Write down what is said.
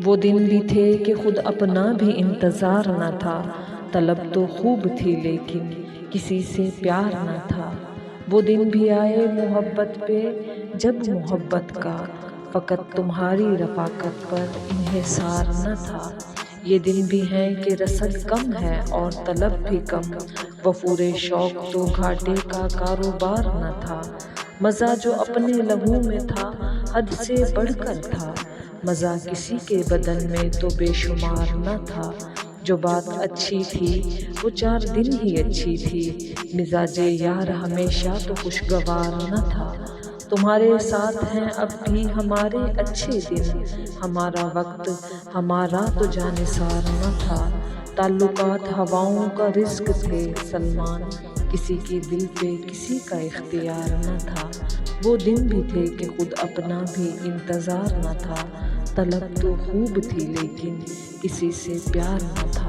وہ دن بھی تھے کہ خود اپنا بھی انتظار نہ تھا، طلب تو خوب تھی لیکن کسی سے پیار نہ تھا۔ وہ دن بھی آئے محبت پہ جب محبت کا فقط تمہاری رفاقت پر انحصار نہ تھا۔ یہ دن بھی ہیں کہ رسد کم ہے اور طلب بھی کم، وفور شوق تو گھاٹے کا کاروبار نہ تھا۔ مزہ جو اپنے لہو میں تھا حد سے بڑھ کر تھا، مزہ کسی کے بدن میں تو بے شمار نہ تھا۔ جو بات اچھی تھی وہ 4 دن ہی اچھی تھی، مزاج یار ہمیشہ تو خوشگوار نہ تھا۔ تمہارے ساتھ ہیں اب بھی ہمارے اچھے دن، ہمارا وقت ہمارا تو جانثار نہ تھا۔ تعلقات ہواؤں کا رزق تھے سلمان، کسی کے دل پہ کسی کا اختیار نہ تھا۔ وہ دن بھی تھے کہ خود اپنا بھی انتظار نہ تھا، طلب تو خوب تھی لیکن کسی سے پیار نہ تھا۔